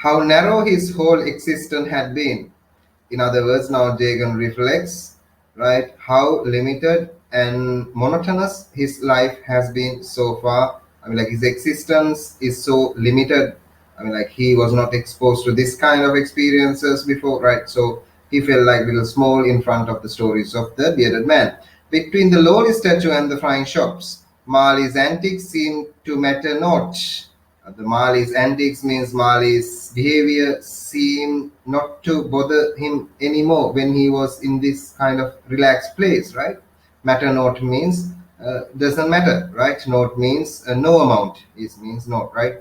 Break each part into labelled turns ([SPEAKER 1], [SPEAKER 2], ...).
[SPEAKER 1] how narrow his whole existence had been. In other words, now Jagan reflects, right, how limited and monotonous his life has been so far. I mean, like his existence is so limited. I mean, like he was not exposed to this kind of experiences before, right? So he felt like little small in front of the stories of the bearded man. Between the lowly statue and the frying shops, Marley's antics seemed to matter not. The Marley's antics means Marley's behavior seemed not to bother him anymore when he was in this kind of relaxed place, right? Matter not means doesn't matter, right? Not means no amount. It means not, right?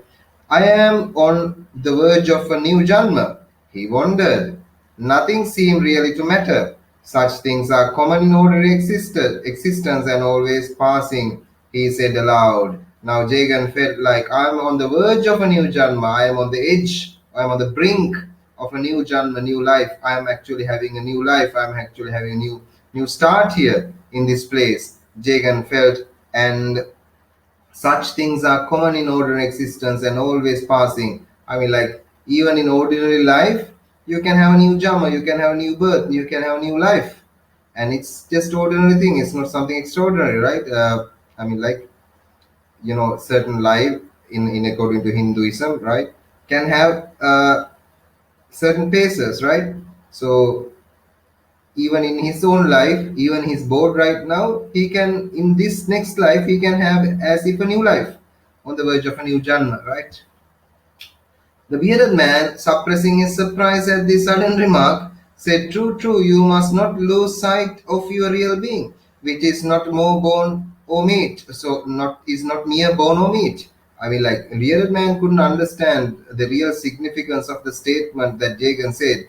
[SPEAKER 1] I am on the verge of a new Janma, he wondered. Nothing seemed really to matter. Such things are common in ordinary existence and always passing, he said aloud. Now Jagan felt like I am on the verge of a new Janma. I am on the edge. I am on the brink of a new Janma, new life. I am actually having a new life. I am actually having a new start here in this place. Jagan felt, and such things are common in ordinary existence and always passing. I mean, like, even in ordinary life, you can have a new Jama, you can have a new birth, you can have a new life. And it's just ordinary thing. It's not something extraordinary, right? I mean, like, certain life in according to Hinduism, right, can have certain paces, right? So even in his own life, even he's bored right now, he can, in this next life, he can have as if a new life, on the verge of a new Janma, right? The bearded man, suppressing his surprise at this sudden remark, said, "True, true, you must not lose sight of your real being, which is not more bone or meat." So not is not mere bone or meat. I mean, like, bearded man couldn't understand the real significance of the statement that Jagan said.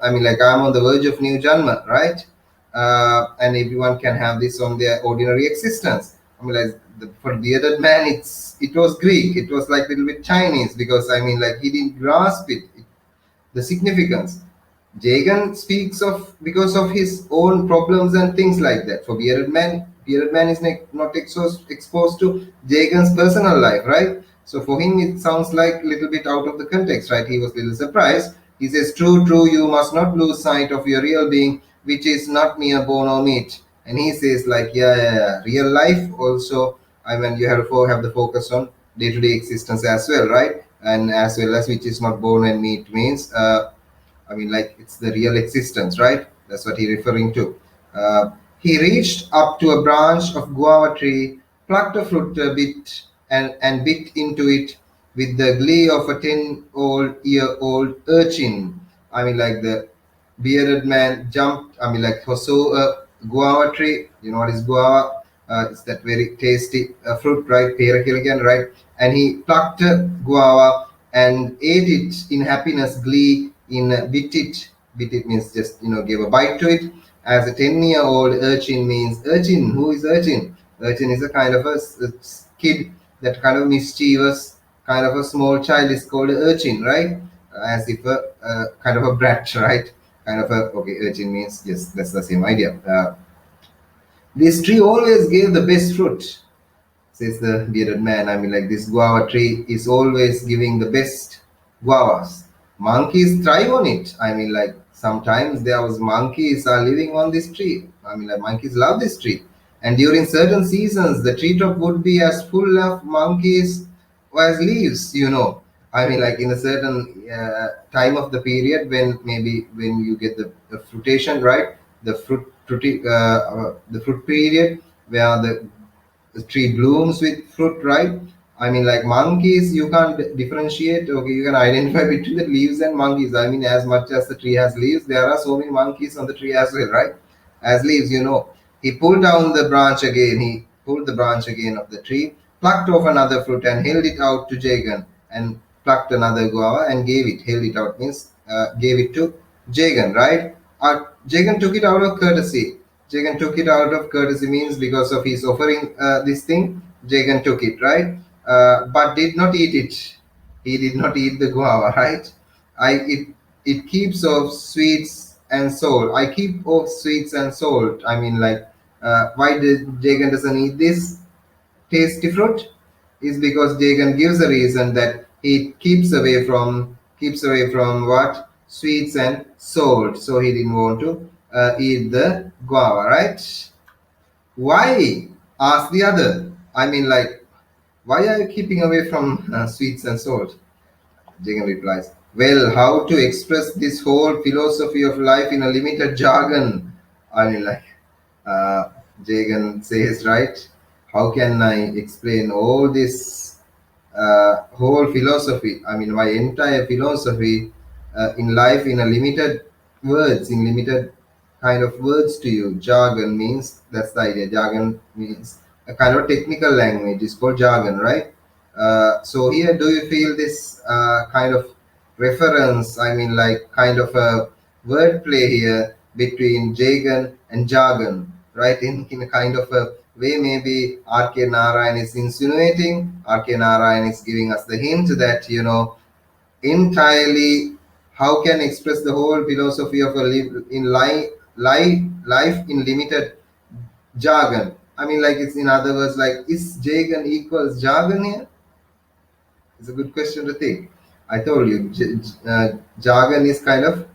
[SPEAKER 1] I mean, like, I'm on the verge of new Janma, right? And everyone can have this on their ordinary existence. I mean, like, for the other man, it was Greek. It was like a little bit Chinese, because I mean, like, he didn't grasp the significance. Jagan speaks of because of his own problems and things like that. For bearded man is not exposed to Jagan's personal life, right? So for him, it sounds like a little bit out of the context, right? He was a little surprised. He says, "True, true, you must not lose sight of your real being, which is not mere bone or meat." And he says, like, yeah, yeah, yeah. Real life also, I mean, you have to have the focus on day-to-day existence as well, right? And as well as which is not bone and meat means, I mean, like, it's the real existence, right? That's what he referring to. He reached up to a branch of guava tree, plucked a fruit a bit, and bit into it with the glee of a 10-year-old urchin. I mean, like, the bearded man jumped. I mean, like, saw a guava tree. You know what is guava? It's that very tasty fruit, right? Perakiligan, right? And he plucked a guava and ate it in happiness, glee, in bit it. Bit it means just, give a bite to it. As a 10-year-old urchin means urchin. Who is urchin? Urchin is a kind of a kid, that kind of mischievous, kind of a small child is called a urchin, right? As if a kind of a brat, right? Kind of a, okay, urchin means, yes, that's the same idea. This tree always gave the best fruit, says the bearded man. I mean, like, this guava tree is always giving the best guavas. Monkeys thrive on it. I mean, like, sometimes there was monkeys are living on this tree. I mean, like, monkeys love this tree. And during certain seasons, the treetop would be as full of monkeys as leaves. I mean, like, in a certain time of the period, when maybe when you get the fruitation, right? The fruit period, where the tree blooms with fruit, right? I mean, like, monkeys, you can't differentiate. Okay, you can identify between the leaves and monkeys. I mean, as much as the tree has leaves, there are so many monkeys on the tree as well, right? As leaves. He pulled down the branch again. He pulled the branch again of the tree, plucked off another fruit, and held it out to Jagan, and plucked another guava and gave it. Held it out means gave it to Jagan, right? Jagan took it out of courtesy. Jagan took it out of courtesy means because of his offering this thing, Jagan took it, right? But did not eat it. He did not eat the guava, right? It keeps off sweets and salt. I keep off sweets and salt. I mean, like, why did Jagan doesn't eat this tasty fruit? Is because Jagan gives a reason that he keeps keeps away from what? Sweets and salt. So he didn't want to eat the guava, right? Why? Asked the other. I mean, like, why are you keeping away from sweets and salt? Jagan replies, well, how to express this whole philosophy of life in a limited jargon? I mean, like, uh, Jagan says, right? How can I explain all this whole philosophy? I mean, my entire philosophy in life in a limited words, in limited kind of words to you. Jargon means, that's the idea. Jargon means a kind of technical language. It's called jargon, right? So here, do you feel this kind of reference? I mean, like kind of a wordplay here between Jagan and jargon, right? In a kind of a way, maybe R.K. Narayan is insinuating, R.K. Narayan is giving us the hint that, entirely how can express the whole philosophy of a life in limited jargon. I mean, like, it's in other words, like, is Jagan equals jargon here? It's a good question to think. I told you, jargon is kind of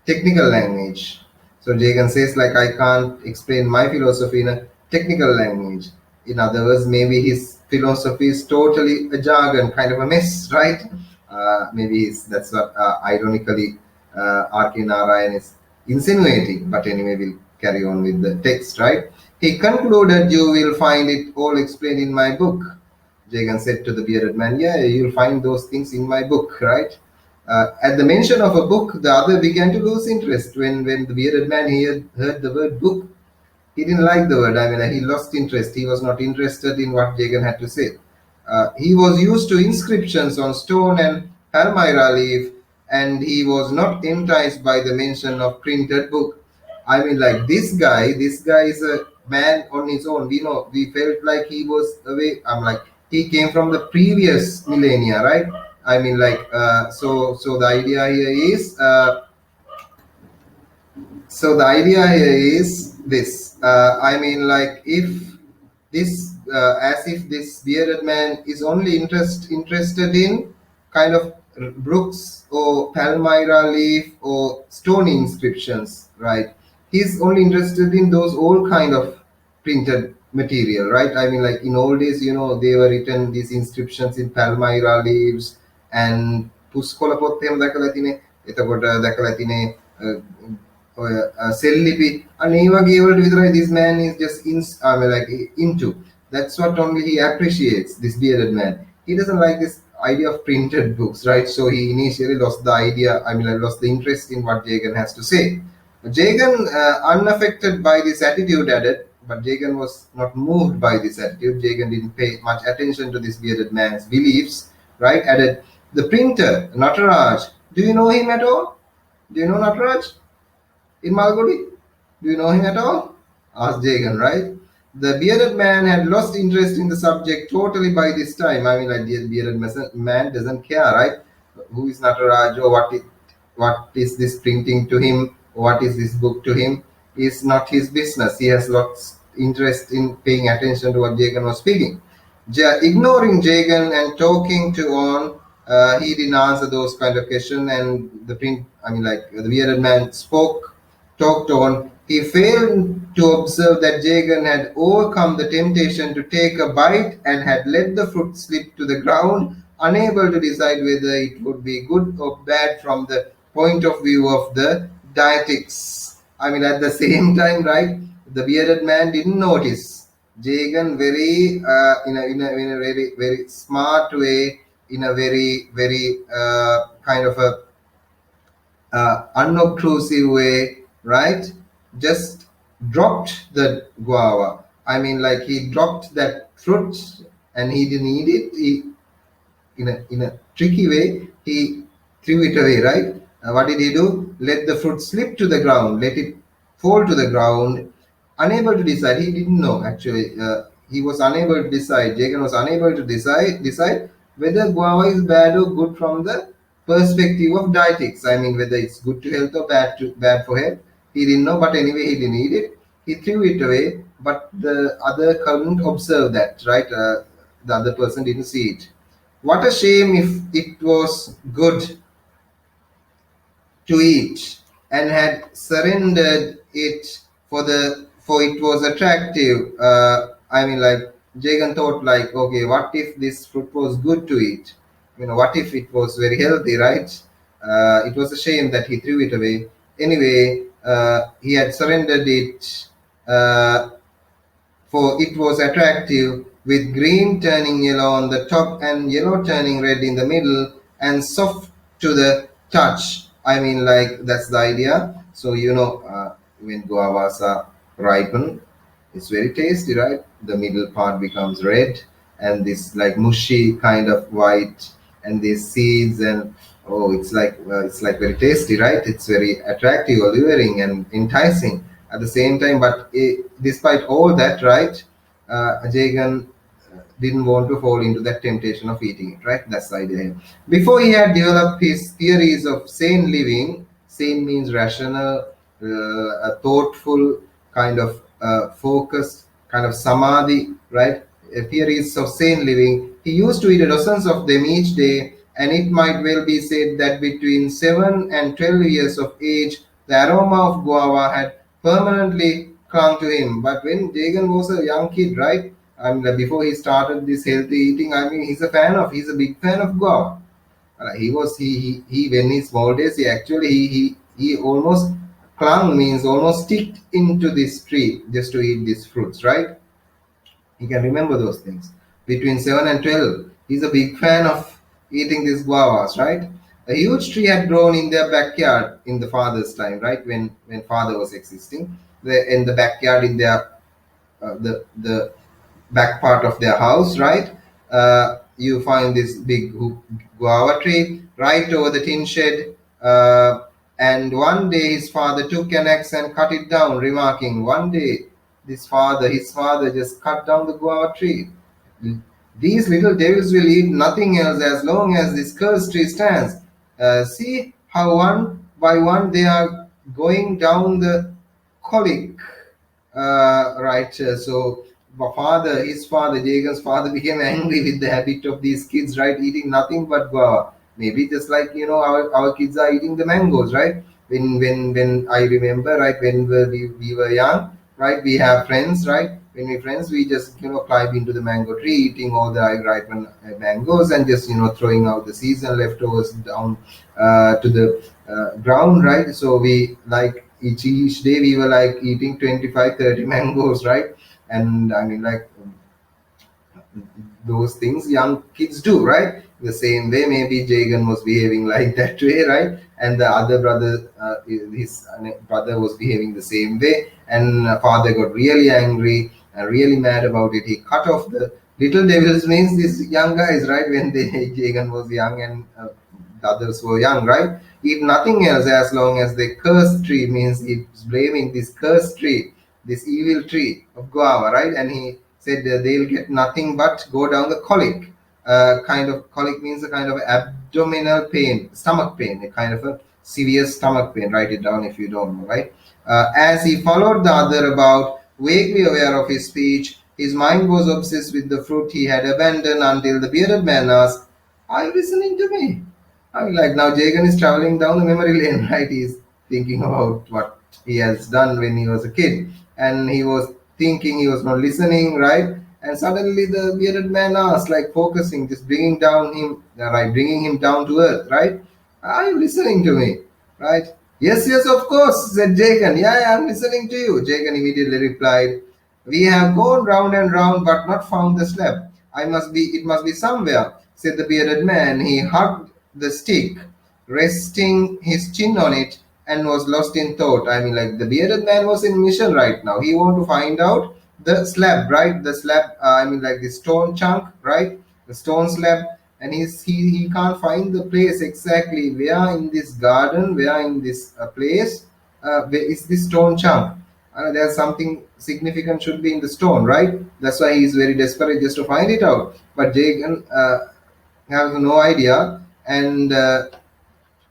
[SPEAKER 1] technical language. So Jagan says, like, I can't explain my philosophy in a technical language. In other words, maybe his philosophy is totally a jargon, kind of a mess, right? Maybe that's what ironically R.K. Narayan is insinuating. But anyway, we'll carry on with the text, right? He concluded, you will find it all explained in my book. Jagan said to the bearded man, yeah, you'll find those things in my book, right? At the mention of a book, the other began to lose interest. When the bearded man heard the word book, he didn't like the word. I mean, he lost interest. He was not interested in what Jagan had to say. He was used to inscriptions on stone and palmyra leaf, and he was not enticed by the mention of printed book. I mean, like, this guy is a man on his own. We felt like he was away. I'm like, he came from the previous millennia, right? I mean, like, so the idea here is, this. I mean, like, if this, as if this bearded man is only interested in kind of brooks or palmyra leaf or stone inscriptions, right? He's only interested in those all kind of printed material, right? I mean, like, in old days, they were written these inscriptions in palmyra leaves and පුස්කොළ පොත් එහෙම දැකලා තිනේ. එතකොට දැකලා තිනේ සෙල්ලිපි අනේ ඒ වගේ වලට විතරයි this man is just I mean, like, into. That's what only he appreciates, this bearded man. He doesn't like this idea of printed books, right? So he initially lost the idea, I mean, like, lost the interest in what Jagan has to say. Jagan, unaffected by this attitude, added, but Jagan was not moved by this attitude. Jagan didn't pay much attention to this bearded man's beliefs, right? Added, the printer, Nataraj, do you know him at all? Do you know Nataraj in Malgudi? Do you know him at all? Asked Jagan, right? The bearded man had lost interest in the subject totally by this time. I mean, like, the bearded man doesn't care, right? Who is Nataraj, or what is this printing to him? What is this book to him? Is not his business. He has lost interest in paying attention to what Jagan was speaking. Ignoring Jagan and talking to on, he didn't answer those kind of questions. And the bearded man talked on. He failed to observe that Jagan had overcome the temptation to take a bite and had let the fruit slip to the ground, unable to decide whether it would be good or bad from the point of view of the dietetics. I mean, at the same time, right, the bearded man didn't notice Jagan very in a very very smart way, in a very very kind of a unobtrusive way, right? Just dropped the guava. I mean, like, he dropped that fruit and he didn't eat it. He, in a tricky way, he threw it away, right? What did he do? Let the fruit slip to the ground, let it fall to the ground, unable to decide. He didn't know, actually. He was unable to decide. Jagan was unable to decide whether guava is bad or good from the perspective of dietetics. I mean, whether it's good to health or bad for health. He didn't know, but anyway, he didn't eat it. He threw it away, but the other couldn't observe that, right? The other person didn't see it. What a shame if it was good to eat and had surrendered it for it was attractive. I mean, like Jagan thought, like, okay, what if this fruit was good to eat? What if it was very healthy, right? It was a shame that he threw it away. Anyway, he had surrendered it. For it was attractive, with green turning yellow on the top and yellow turning red in the middle, and soft to the touch. I mean, like, that's the idea. So, when guavas are ripened, it's very tasty, right? The middle part becomes red, and this like mushy kind of white, and these seeds, and oh, it's like very tasty, right? It's very attractive, alluring, and enticing at the same time. But despite all that, right, Jagan didn't want to fall into that temptation of eating it, right? That's the idea. Before he had developed his theories of sane living, sane means rational, a thoughtful, kind of focused, kind of samadhi, right? Theories of sane living. He used to eat dozens of them each day, and it might well be said that between 7 and 12 years of age, the aroma of guava had permanently clung to him. But when Jagan was a young kid, right? I mean, before he started this healthy eating, I mean, he's a big fan of guava. He when in small days, he almost clung, means almost sticked into this tree just to eat these fruits, right? He can remember those things. Between 7 and 12, he's a big fan of eating these guavas, right? A huge tree had grown in their backyard in the father's time, right? When father was existing, in the backyard, in their the back part of their house, right? You find this big guava tree right over the tin shed. And one day his father took an axe and cut it down, remarking, one day his father just cut down the guava tree. These little devils will eat nothing else as long as this cursed tree stands. See how one by one they are going down the colic. Right. So his father, Jagan's father, became angry with the habit of these kids, right, eating nothing but guava. Maybe just like our kids are eating the mangoes, right? When I remember, right, when we were young, right, we have friends, right? When we friends, we just climb into the mango tree, eating all the ripe mangoes, and just throwing out the season leftovers down to the ground, right? So we like each day we were like eating 25, 30 mangoes, right? And I mean, like, those things young kids do, right? The same way maybe Jagan was behaving like that way, right? And the other brother, his brother was behaving the same way, and father got really angry and really mad about it. He cut off the little devils, means these young guys, right? When Jagan was young, and the others were young, right? Eat nothing else as long as the cursed tree, means he's blaming this cursed tree, this evil tree of guava, right? And he said they'll get nothing but go down the colic. Kind of colic means a kind of abdominal pain, stomach pain, a kind of a severe stomach pain. Write it down if you don't know, right? As he followed the other about, vaguely aware of his speech, his mind was obsessed with the fruit he had abandoned until the bearded man asked, are you listening to me? I mean, like, now Jagan is traveling down the memory lane, right? He's thinking about what he has done when he was a kid, and he was thinking, he was not listening, right? And suddenly the bearded man asked, like focusing, just bringing him down to earth, right? Are you listening to me, right? Yes, yes, of course, said Jagan. Yeah, I'm listening to you. Jagan immediately replied, we have gone round and round, but not found the slab. It must be somewhere, said the bearded man. He hugged the stick, resting his chin on it, and was lost in thought. I mean, like, the bearded man was in mission right now. He wanted to find out the slab, right? The slab, I mean, like the stone chunk, right? The stone slab, and he can't find the place exactly where in this garden, where in this place, where is this stone chunk. There's something significant should be in the stone, right? That's why he's very desperate just to find it out. But Jagan has no idea, and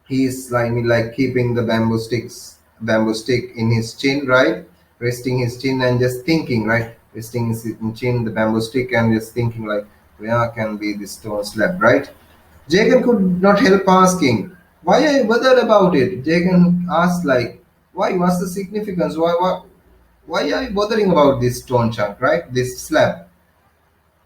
[SPEAKER 1] he's like keeping the bamboo stick in his chin, right? Resting his chin and just thinking, right? Resting his chin, the bamboo stick, and just thinking, like, where can be this stone slab, right? Jagan could not help asking, Why are you bothered about it? Jagan asked, like, why? What's the significance? Why are you bothering about this stone chunk, right? This slab.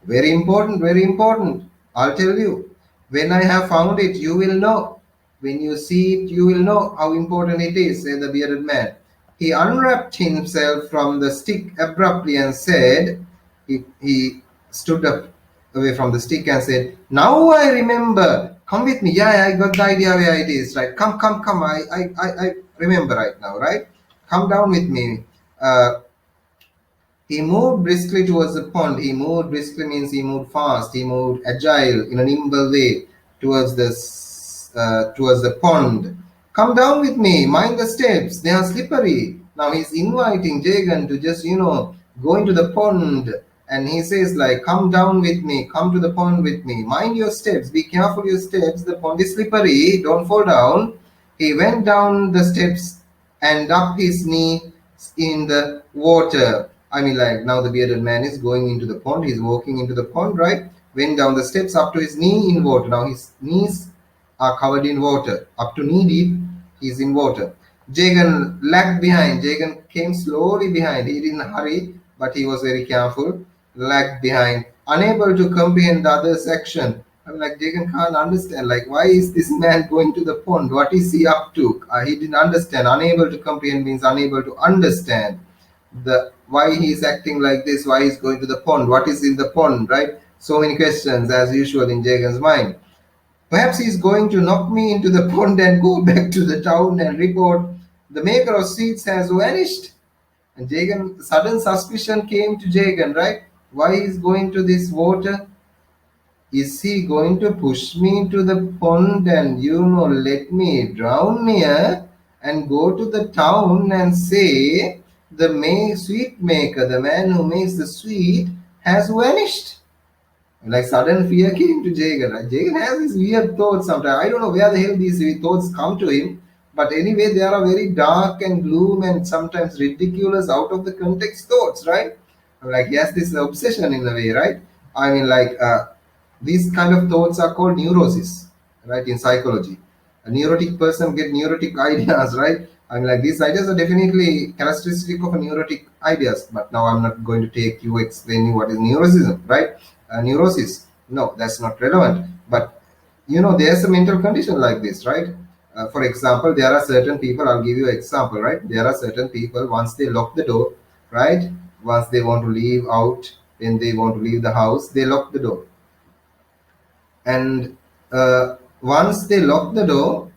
[SPEAKER 1] Very important, very important. I'll tell you. When I have found it, you will know. When you see it, you will know how important it is, said the bearded man. He unwrapped himself from the stick abruptly and said, he stood up away from the stick and said, now I remember. Come with me. Yeah, I got the idea where it is. Right. Come, come, come. I remember right now, right? Come down with me. He moved briskly towards the pond. He moved briskly means he moved fast. He moved agile in a nimble way towards the pond. Come down with me. Mind the steps. They are slippery. Now he's inviting Jagan to just go into the pond, and he says like, come down with me. Come to the pond with me. Mind your steps. Be careful your steps. The pond is slippery. Don't fall down. He went down the steps and up his knee in the water. I mean, like now the bearded man is going into the pond. He's walking into the pond, right? Went down the steps up to his knee in water. Now his knees are covered in water. Up to knee deep, he's in water. Jagan lagged behind. Jagan came slowly behind. He didn't hurry, but he was very careful. Lagged behind, unable to comprehend the other's action. I'm like, Jagan can't understand. Like, why is this man going to the pond? What is he up to? He didn't understand. Unable to comprehend means unable to understand the why he's acting like this, why he's going to the pond, what is in the pond, right? So many questions as usual in Jagan's mind. Perhaps he's going to knock me into the pond and go back to the town and report the maker of sweets has vanished. And Jagan, sudden suspicion came to Jagan, right? Why he's going to this water? Is he going to push me to the pond and let me drown here and go to the town and say the sweet maker, the man who makes the sweet, has vanished? Like sudden fear came to Jagan. Right? Jagan has these weird thoughts sometimes. I don't know where the hell these thoughts come to him, but anyway, they are very dark and gloom and sometimes ridiculous, out of the context thoughts, right? Like he has this obsession in a way, right? I mean, like these kind of thoughts are called neurosis, right? In psychology, a neurotic person get neurotic ideas, right? I mean, like these ideas are definitely characteristic of a neurotic ideas. But now I'm not going to take you explaining what is neurosis, right? Neurosis. No, that's not relevant. But there's a mental condition like this, right? For example, there are certain people. I'll give you an example, right? There are certain people. Once they lock the door, right? Once they want to leave out, when they want to leave the house, they lock the door, and once they lock the door,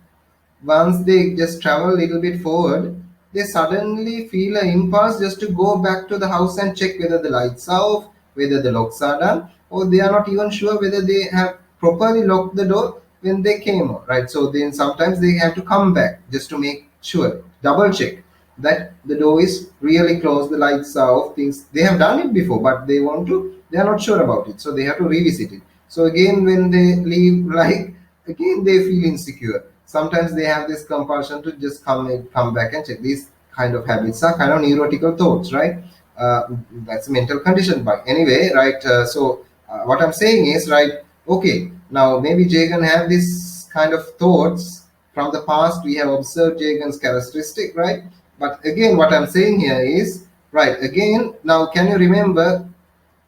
[SPEAKER 1] once they just travel a little bit forward, they suddenly feel an impulse just to go back to the house and check whether the lights are off, whether the locks are done, or they are not even sure whether they have properly locked the door when they came out, right? So then sometimes they have to come back just to make sure, double check that the door is really closed, the lights are off, things. They have done it before, but they are not sure about it, so they have to revisit it. So again, when they leave, like again, they feel insecure. Sometimes they have this compulsion to just come back and check. These kind of habits are kind of neurotical thoughts, right? That's a mental condition. But anyway, right? What I'm saying is, right? Okay, now maybe Jagan have this kind of thoughts from the past. We have observed Jagan's characteristic, right? But again, what I'm saying here is, right? Again, now can you remember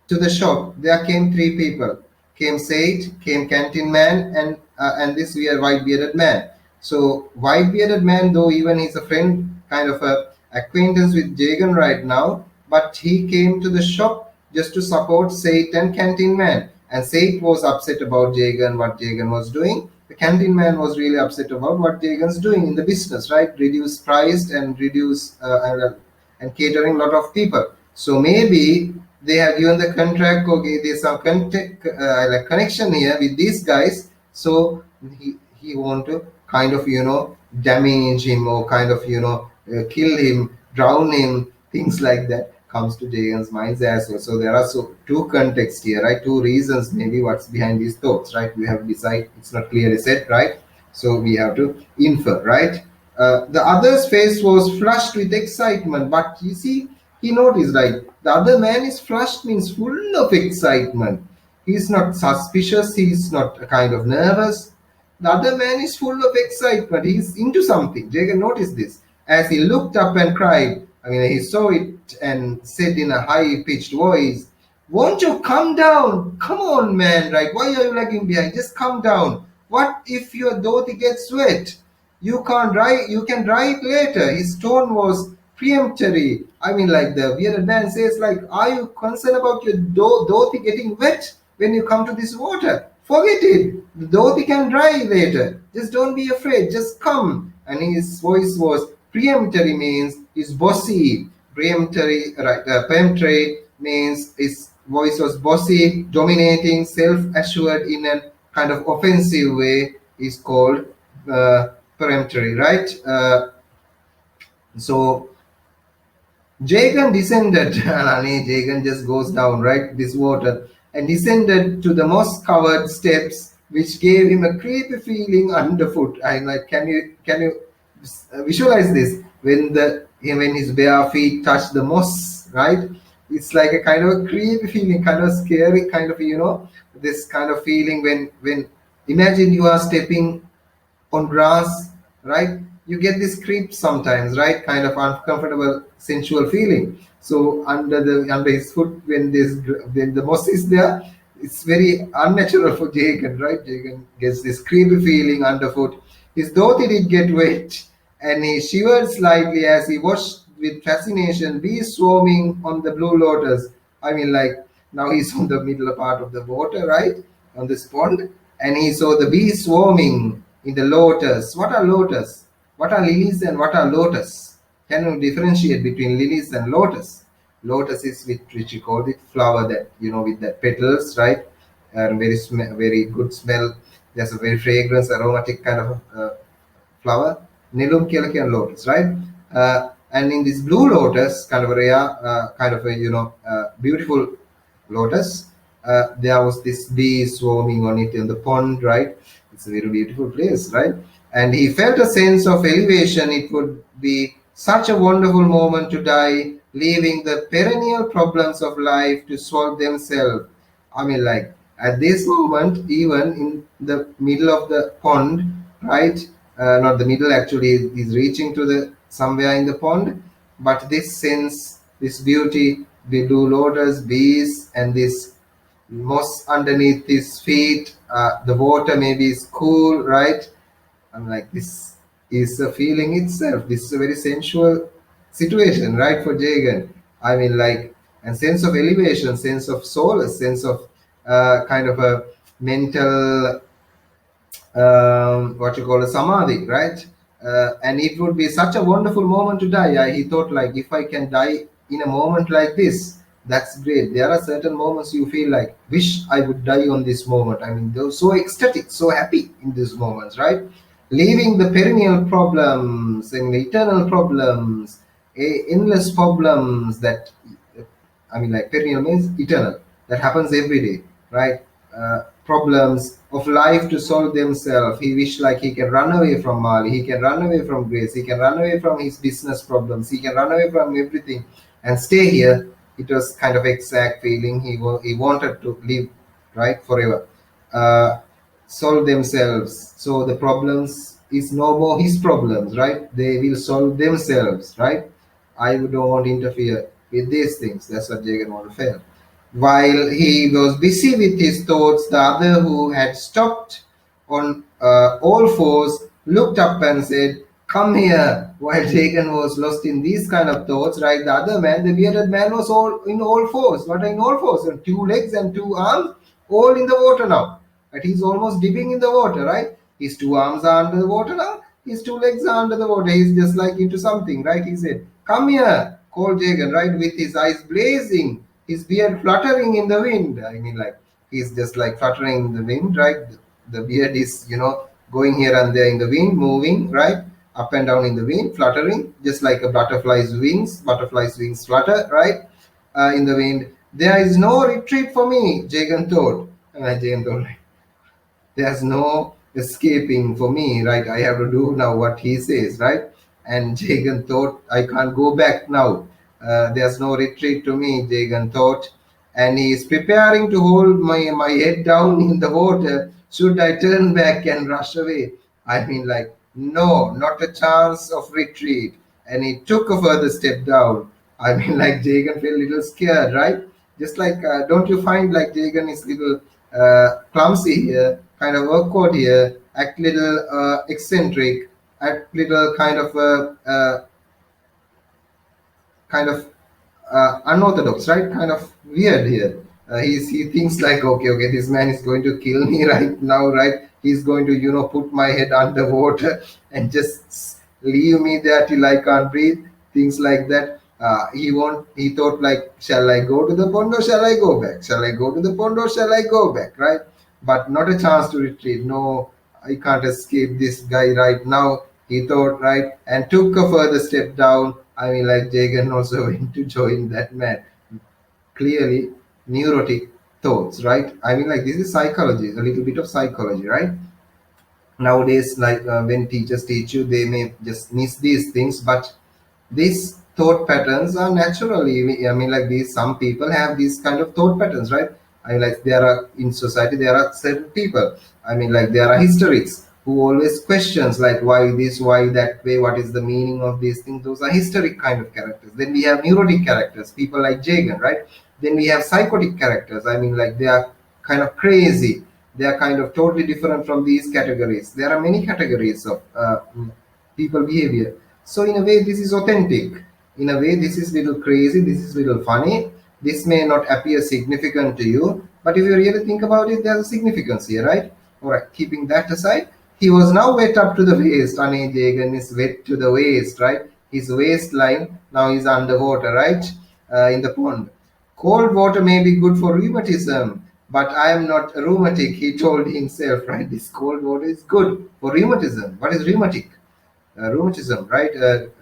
[SPEAKER 1] to the shop, there came three people. Came Sage, came Canteen Man, and this weird white bearded man. So white bearded man, though even he's a friend, kind of a acquaintance with Jagan right now, but he came to the shop just to support Sage and Canteen Man. And Sage was upset about Jagan, what Jagan was doing. The Canteen Man was really upset about what Jagan's doing in the business, right? Reduce price and reduce and catering a lot of people. So maybe they have given the contract. Okay, there's some like connection here with these guys. So he want to kind of damage him, or kind of kill him, drown him, things like that comes to Jagan's minds as well. So there are two contexts here, right? Two reasons maybe what's behind these thoughts, right? We have to decide. It's not clearly said, right? So we have to infer, right? The other's face was flushed with excitement, but you see, he noticed, right? The other man is flushed means full of excitement. He's not suspicious. He's not kind of nervous. The other man is full of excitement. He's into something. Jagan noticed this. As he looked up and cried, he saw it and said in a high pitched voice, "Won't you come down? Come on, man, right? Why are you lagging behind? Just come down. What if your dhoti gets wet? You can dry it later." His tone was peremptory. Like the bearded man says, like, "Are you concerned about your dhoti getting wet when you come to this water? Forget it. The dhoti can dry later. Just don't be afraid. Just come." And his voice was peremptory, means is bossy. Peremptory, right? Peremptory means his voice was bossy, dominating, self-assured in a kind of offensive way. Is called uh, peremptory, right? So Jagan descended, Jagan just goes down, right? This water, and descended to the moss covered steps, which gave him a creepy feeling underfoot. I'm like, can you visualize this? When his bare feet touch the moss, right? It's like a kind of a creepy feeling, kind of scary, kind of, this kind of feeling when imagine you are stepping on grass, right? You get this creep sometimes, right? Kind of uncomfortable, sensual feeling. So under his foot, when the moss is there, it's very unnatural for Jagan, right? Jagan gets this creepy feeling underfoot. His dhoti did get wet, and he shivered slightly as he watched with fascination bees swarming on the blue lotus. Like now he's on the middle part of the water, right? On this pond, and he saw the bees swarming in the lotus. What are lotus? What are lilies and what are lotus? Can you differentiate between lilies and lotus? Lotus is which you call it flower that with the petals, right? And very good smell. There's a very fragrance, aromatic kind of flower. Nilum Kilaki and lotus, right? And in this blue lotus, kind of a rare, kind of a beautiful lotus, there was this bee swarming on it in the pond, right? It's a very beautiful place, right? And he felt a sense of elevation. It would be such a wonderful moment to die, leaving the perennial problems of life to solve themselves. Like at this moment, even in the middle of the pond, right? Not the middle, actually, he's reaching to the somewhere in the pond, but this sense, this beauty, the blue lotus, bees, and this moss underneath his feet. The water maybe is cool, right? Like, this is a feeling itself. This is a very sensual situation, right, for Jagan. Like, and sense of elevation, sense of solace, sense of kind of a mental, what you call a samadhi, right? And it would be such a wonderful moment to die. He thought, like, if I can die in a moment like this, that's great. There are certain moments you feel like, wish I would die on this moment. They're so ecstatic, so happy in these moments, right? Leaving the perennial problems and eternal problems, endless problems that, like, perennial means eternal, that happens every day, right? Problems of life to solve themselves. He wished like he can run away from Mali, he can run away from Grace, he can run away from his business problems, he can run away from everything and stay here. It was kind of exact feeling. He wanted to live, right, forever. Solve themselves. So the problems is no more his problems, right? They will solve themselves, right? I don't want to interfere with these things. That's what Jagan want to fail. While he was busy with his thoughts, the other, who had stopped on all fours, looked up and said, "Come here." While Jagan was lost in these kind of thoughts, right? The other man, the bearded man, was all in all fours. What are in all fours? And two legs and two arms, all in the water now. But he's almost dipping in the water, right? His two arms are under the water now. His two legs are under the water. He's just like into something, right? He said, "Come here," called Jagan, right? With his eyes blazing, his beard fluttering in the wind. Like, he's just like fluttering in the wind, right? The beard is, going here and there in the wind, moving, right? Up and down in the wind, fluttering, just like a butterfly's wings. Butterfly's wings flutter, right? In the wind. "There is no retreat for me," Jagan thought. Jagan thought, like, there's no escaping for me, right? I have to do now what he says, right? And Jagan thought, I can't go back now. There's no retreat to me, Jagan thought. and he is preparing to hold my head down in the water. Should I turn back and rush away? I mean, like, no, not a chance of retreat. And he took a further step down. I mean, like, Jagan felt a little scared, right? Just like, don't you find like Jagan is little clumsy here, kind of awkward here, act little eccentric, act little kind of unorthodox, right? Kind of weird here. He thinks like, okay, this man is going to kill me right now, right? He's going to, put my head underwater and just leave me there till I can't breathe. Things like that. He won't. He thought like, shall I go to the pond or shall I go back? Shall I go to the pond or shall I go back? Right? But not a chance to retreat. No, I can't escape this guy right now. He thought, right, and took a further step down. I mean, like Jagan also went to join that man. Clearly, neurotic thoughts, right? I mean, like, this is psychology, a little bit of psychology, right? Nowadays, like, when teachers teach you, they may just miss these things, but these thought patterns are naturally, I mean, like, these some people have these kind of thought patterns, right? I mean, like, there are in society, there are certain people, I mean, like, there are hysterics who always questions like, why this, why that way, what is the meaning of these things. Those are hysteric kind of characters. Then we have neurotic characters, people like Jagan, right? Then we have psychotic characters, I mean, like, they are kind of crazy. They are kind of totally different from these categories. There are many categories of people behavior. So in a way, this is authentic. In a way, this is little crazy. This is little funny. This may not appear significant to you, but if you really think about it, there's a significance here, right? All right. Keeping that aside, he was now wet up to the waist. Ane Jagan is wet to the waist, right? His waistline now is underwater, right? In the pond. Cold water may be good for rheumatism, but I am not rheumatic, he told himself, right? This cold water is good for rheumatism. What is rheumatic? Rheumatism, right?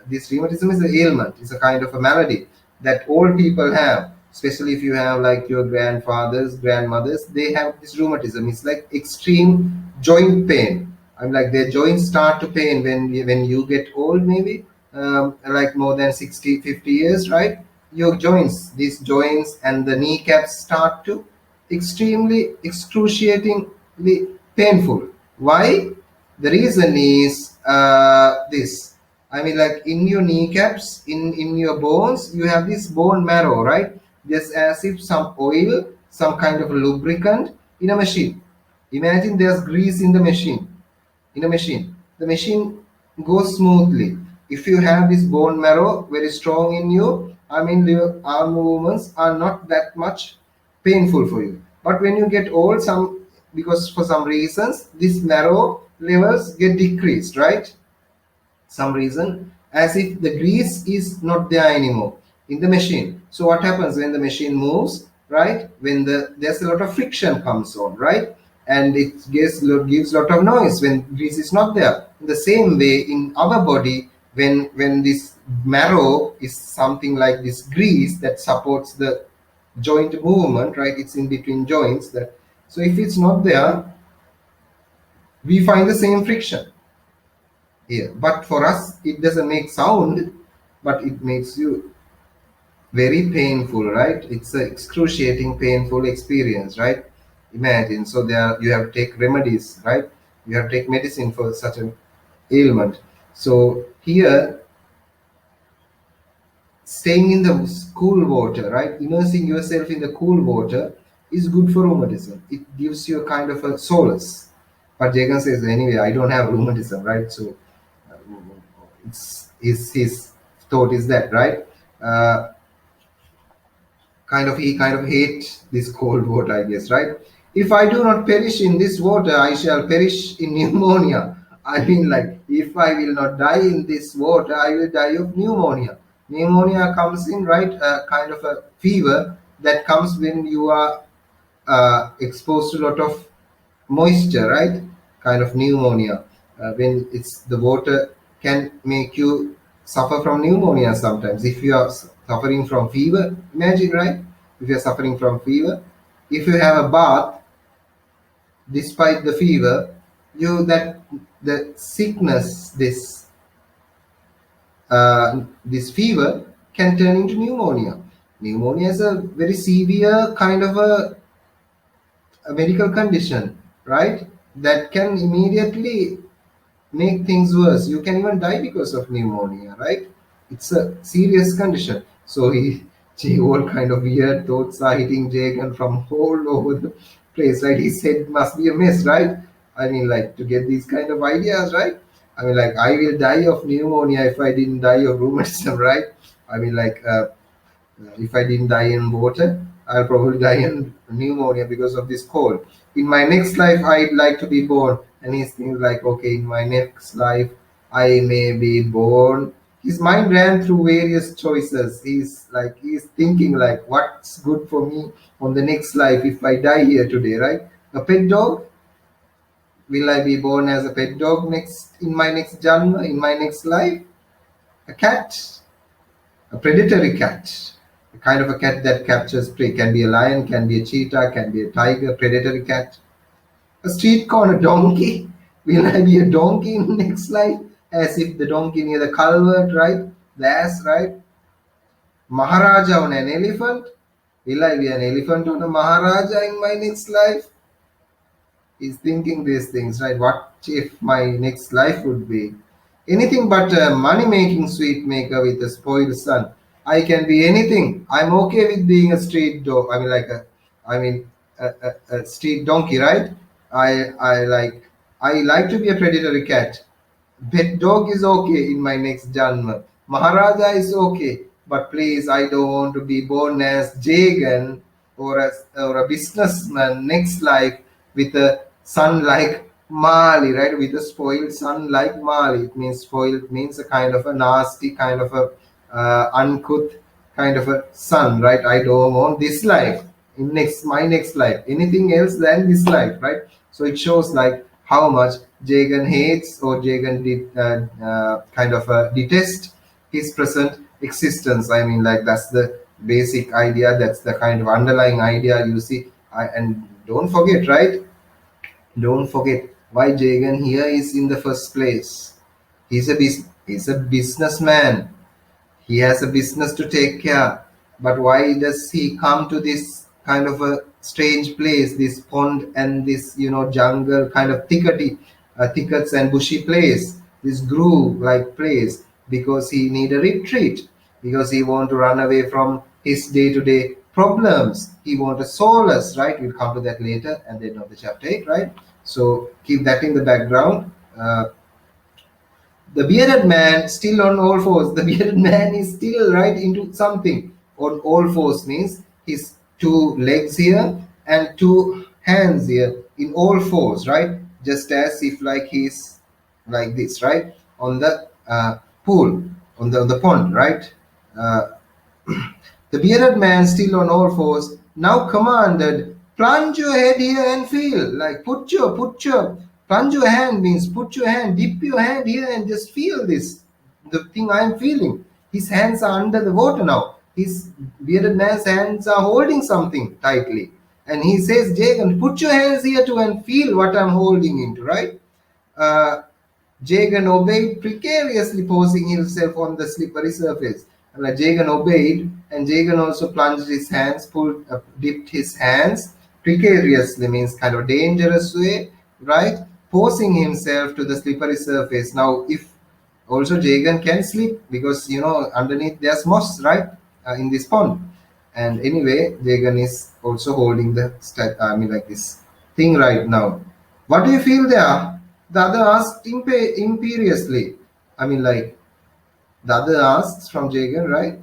[SPEAKER 1] This rheumatism is an ailment, it's a kind of a malady that old people have, especially if you have like your grandfathers, grandmothers, they have this rheumatism. It's like extreme joint pain. I'm like their joints start to pain when you get old, maybe like more than 60, 50 years, right? Your joints, these joints and the kneecaps start to extremely excruciatingly painful. Why? The reason is this. I mean, like in your kneecaps, in your bones, you have this bone marrow, right? Just as if some oil, some kind of lubricant in a machine. Imagine there's grease in the machine. The machine goes smoothly. If you have this bone marrow very strong in you, I mean, your arm movements are not that much painful for you. But when you get old, some because for some reasons this marrow levels get decreased, right? Some reason, as if the grease is not there anymore in the machine. So what happens when the machine moves, right? When there's a lot of friction comes on, right? And it gives lot of noise when grease is not there. In the same way, in our body, when this marrow is something like this grease that supports the joint movement, right? It's in between joints. That so if it's not there, we find the same friction here. But for us, it doesn't make sound, but it makes you very painful, right? It's an excruciating, painful experience, right? Imagine. So there, you have to take remedies, right? You have to take medicine for such an ailment. So here, staying in the cool water, right? Immersing yourself in the cool water is good for rheumatism. It gives you a kind of a solace. But Jagan says, anyway, I don't have rheumatism, right? So uh, it's his thought is that, right? Uh, he kind of hate this cold water, I guess, right? If I do not perish in this water, I shall perish in pneumonia. I mean, like, if I will not die in this water, I will die of pneumonia. Pneumonia comes in, right? Kind of a fever that comes when you are exposed to a lot of moisture, right? Kind of pneumonia. When it's the water can make you suffer from pneumonia sometimes. If you are suffering from fever, imagine, right? If you are suffering from fever, if you have a bath, despite the fever, you that the sickness, this fever can turn into pneumonia. Pneumonia is a very severe kind of a medical condition, right? That can immediately make things worse. You can even die because of pneumonia, right? It's a serious condition. So all kind of weird thoughts are hitting Jagan from all over the place, right? His head must be a mess, right? I mean, like, to get these kind of ideas, right? I mean, like, I will die of pneumonia if I didn't die of rheumatism, right? I mean, like, if I didn't die in water, I'll probably die in pneumonia because of this cold. In my next life, I'd like to be born. And he's thinking like, okay, in my next life, I may be born. His mind ran through various choices. He's thinking like, what's good for me on the next life if I die here today, right? A pet dog? Will I be born as a pet dog next in my next janma, in my next life? A cat? A predatory cat, a kind of a cat that captures prey, can be a lion, can be a cheetah, can be a tiger, predatory cat. A street corner donkey, will I be a donkey in next life? As if the donkey near the culvert, right? The ass, right? Maharaja on an elephant, will I be an elephant on a Maharaja in my next life? He's thinking these things, right? What if my next life would be? Anything but a money making sweet maker with a spoiled son. I can be anything. I'm okay with being a street dog. I mean, a street donkey, right? I like to be a predatory cat. Pet dog is okay in my next janma. Maharaja is okay, but please, I don't want to be born as Jagan or a businessman next life with a son like Mali, right? With a spoiled son like Mali. It means spoiled means a kind of a nasty, kind of a uncouth kind of a son, right? I don't want this life in my next life. Anything else than this life, right? So it shows like how much Jagan hates or Jagan kind of detest his present existence. I mean, like, that's the basic idea. That's the kind of underlying idea you see. And don't forget, right? Don't forget why Jagan here is in the first place. He's a businessman. He has a business to take care. But why does he come to this kind of a strange place, this pond and this, jungle kind of thickets and bushy place, this groove like place? Because he need a retreat, because he want to run away from his day-to-day problems. He want a solace, right? We'll come to that later at the end of the chapter 8, right? So keep that in the background. The bearded man still on all fours. The bearded man is still right into something. On all fours means his two legs here and two hands here in all fours, right? Just as if like he's like this, right? On the pool, on the pond, right? Uh, the bearded man, still on all fours, now commanded, plunge your head here and feel. Like, plunge your hand means put your hand, dip your hand here and just feel this. The thing I'm feeling. His hands are under the water now. His bearded man's hands are holding something tightly. And he says, Jagan, put your hands here too and feel what I'm holding into, right? Uh, Jagan obeyed, precariously posing himself on the slippery surface. And like Jagan obeyed, and Jagan also plunged his hands, dipped his hands precariously, means kind of dangerous way, right? Posing himself to the slippery surface. Now, if also Jagan can slip because underneath there's moss, right, in this pond. And anyway, Jagan is also holding like this thing right now. What do you feel there? The other asked imperiously. I mean, like, the other asks from Jagan, right?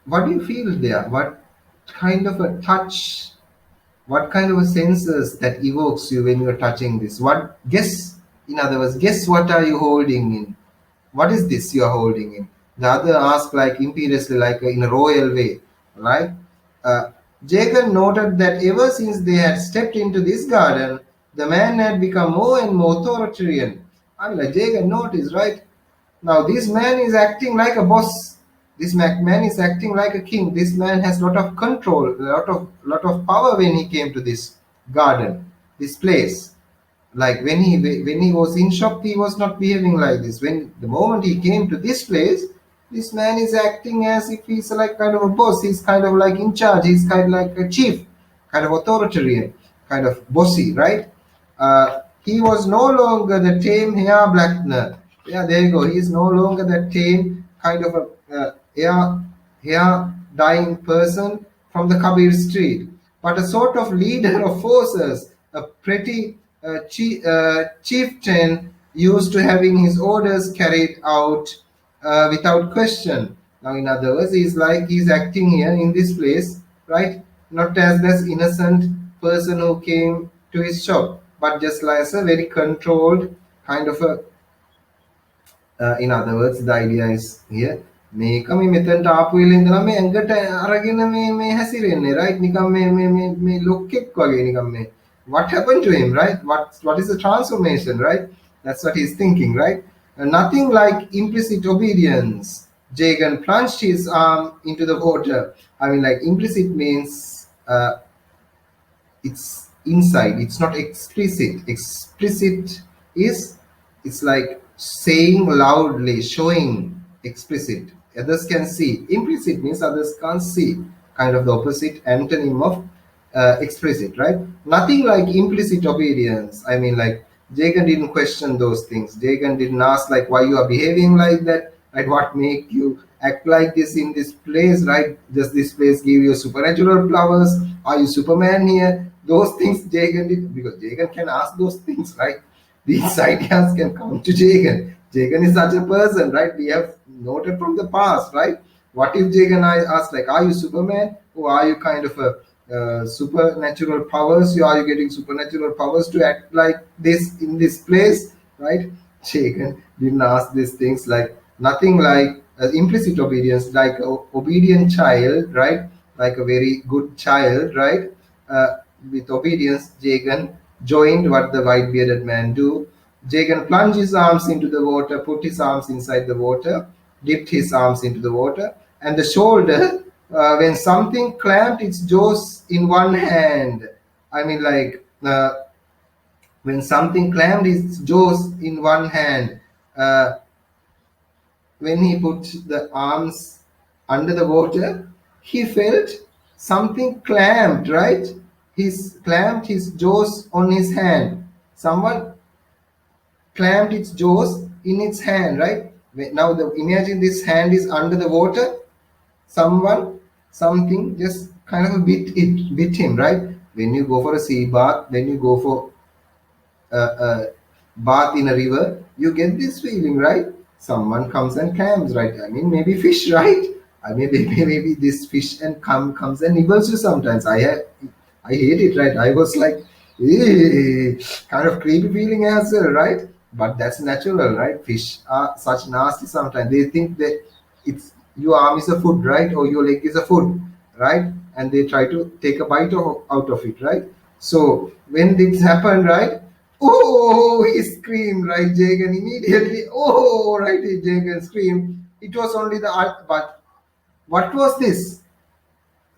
[SPEAKER 1] What do you feel there? What kind of a touch? What kind of a senses that evokes you when you're touching this? What guess? In other words, guess what are you holding in? What is this you are holding in? The other asked like imperiously, like in a royal way, right? Uh, Jagan noted that ever since they had stepped into this garden, the man had become more and more authoritarian. I mean, like, Jagan noticed, right? Now this man is acting like a boss. This man is acting like a king. This man has lot of control, lot of power when he came to this garden, this place. Like when he was in shop, he was not behaving like this. When the moment he came to this place, this man is acting as if he's like kind of a boss. He's kind of like in charge. He's kind of like a chief, kind of authoritarian, kind of bossy, right? He was no longer the tame hair blackner. Yeah, there you go. He is no longer the tame kind of a hair dyeing person from the Kabir street, but a sort of leader of forces, a pretty chieftain used to having his orders carried out without question. Now, in other words, he's like he's acting here in this place, right? Not as this innocent person who came to his shop, but just like a very controlled kind of a. In other words, the idea is here. මේක මේ මෙතනට ආපු වෙලේ ඉඳලා මේ ඇඟට අරගෙන මේ හැසිරෙන්නේ right නිකන් මේ ලොක්ෙක් වගේ නිකන් මේ what happened to him right what is the transformation right that's what he's thinking right nothing like implicit obedience. Jagan plunged his arm into the water. I mean, like implicit means it's inside, it's not explicit. Explicit is it's like saying loudly, showing. Explicit others can see. Implicit means others can't see, kind of the opposite antonym of explicit, right? Nothing like implicit obedience. I mean, like Jagan didn't question those things. Jagan didn't ask like why you are behaving like that, right? What make you act like this in this place, right? Does this place give you supernatural powers? Are you Superman here? Those things Jagan did, because Jagan can ask those things, right? These ideas can come to Jagan. Jagan is such a person, right? We have noted from the past, right? What if Jagan asked like, are you Superman, or are you kind of a supernatural powers? Are you getting supernatural powers to act like this in this place, right? Jagan didn't ask these things. Like nothing like implicit obedience, like a obedient child, right? Like a very good child, right? With obedience, Jagan joined what the white bearded man do. Jagan plunged his arms into the water, put his arms inside the water, dipped his arms into the water, and the shoulder, when something clamped its jaws in one hand. I mean, like when something clamped its jaws in one hand, when he put the arms under the water, he felt something clamped, right? He's clamped his jaws on his hand. Someone clamped its jaws in its hand, right? Now imagine this hand is under the water. Something just kind of bit him, right? When you go for a sea bath, when you go for a bath in a river, you get this feeling, right? Someone comes and clamps, right? I mean, maybe fish, right? I mean, maybe this fish and comes and nibbles you sometimes. I hate it, right? I was like, kind of creepy feeling as well, right? But that's natural, right? Fish are such nasty sometimes. They think that it's your arm is a food, right? Or your leg is a food, right? And they try to take a bite out of it, right? So when this happened, right? Oh, he screamed, right? Jagan immediately, oh, right? Jagan screamed. It was only the art, but what was this?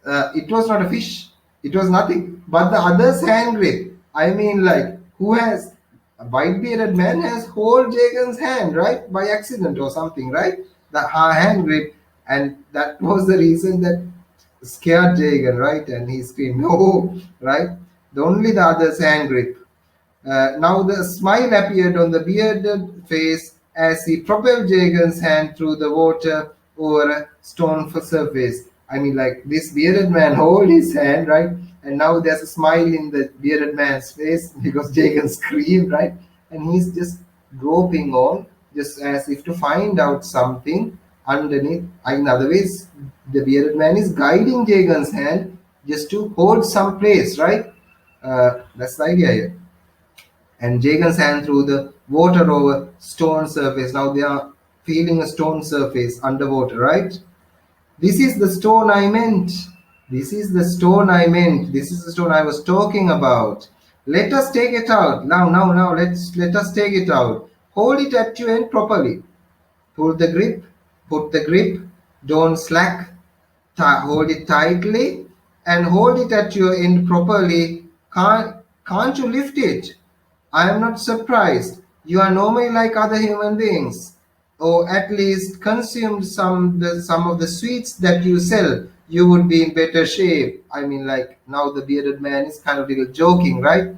[SPEAKER 1] It was not a fish. It was nothing but the other's hand grip. I mean, like, who has a white bearded man has hold Jagan's hand, right? By accident or something, right? The hand grip, and that was the reason that scared Jagan, right? And he screamed, no, right? Only the other's hand grip. Now the smile appeared on the bearded face as he propelled Jagan's hand through the water over a stone surface. I mean, like this bearded man hold his hand, right? And now there's a smile in the bearded man's face because Jagan screamed, right? And he's just groping on, just as if to find out something underneath. In other ways, the bearded man is guiding Jagan's hand just to hold some place, right? That's the idea here. And Jagan's hand through the water over stone surface. Now they are feeling a stone surface underwater, right? This is the stone I meant. This is the stone I meant. This is the stone I was talking about. Let us take it out. Now, let us take it out. Hold it at your end properly. Pull the grip. Put the grip. Don't slack. Hold it tightly and hold it at your end properly. Can't you lift it? I am not surprised. You are normally like other human beings. or at least consumed some of the sweets that you sell, you would be in better shape. I mean, like, now the bearded man is kind of little joking, right?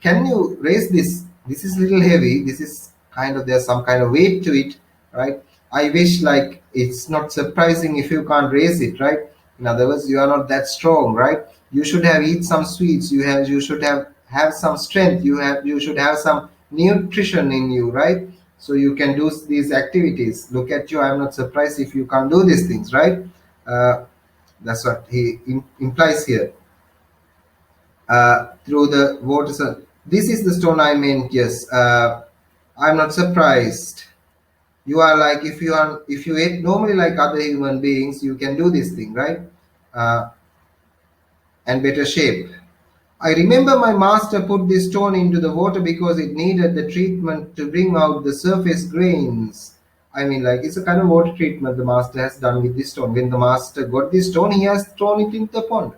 [SPEAKER 1] Can you raise this? This is little heavy. This is kind of, there's some kind of weight to it, right? I wish, like, it's not surprising if you can't raise it, right? In other words, you are not that strong, right? You should have eat some sweets. You should have some strength. You should have some nutrition in you, right? So you can do these activities. Look at you. I'm not surprised if you can't do these things, right? Uh, that's what he implies here. Through the water. This is the stone I meant. Yes, I'm not surprised. You are like, if you ate normally like other human beings, you can do this thing, right? Uh, and better shape. I remember my master put this stone into the water because it needed the treatment to bring out the surface grains. I mean, like, it's a kind of water treatment the master has done with this stone. When the master got this stone, he has thrown it into the pond.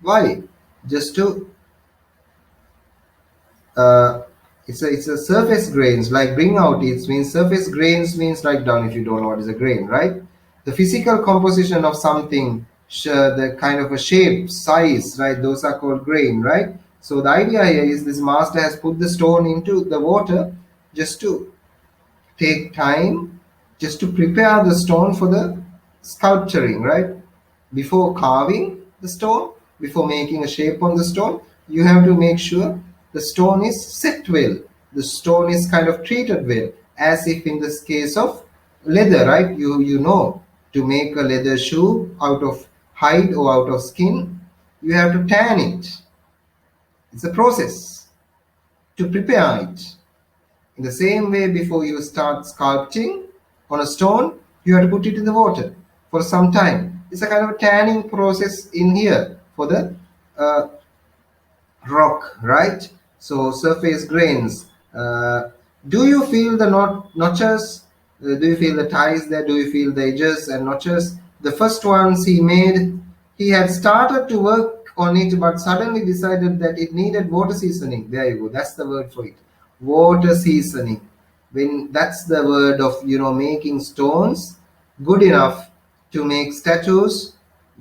[SPEAKER 1] Why? Just to uh, it's a surface grains, like bring out, it means surface grains means write down if you don't know what is a grain, right? The physical composition of something, the kind of a shape, size, right? Those are called grain, right? So the idea here is this master has put the stone into the water just to take time, just to prepare the stone for the sculpturing, right? Before carving the stone, before making a shape on the stone, you have to make sure the stone is set well, the stone is kind of treated well, as if in this case of leather, right? You know, to make a leather shoe out of hide or out of skin, you have to tan it. It's a process to prepare it. In the same way, before you start sculpting on a stone, you have to put it in the water for some time. It's a kind of a tanning process in here for the uh, rock, right? So surface grains. Do you feel the notches? Do you feel the ties there? Do you feel the edges and notches? The first ones he made, he had started to work on it, but suddenly decided that it needed water seasoning. There you go. That's the word for it. Water seasoning. When that's the word of, making stones good enough to make statues,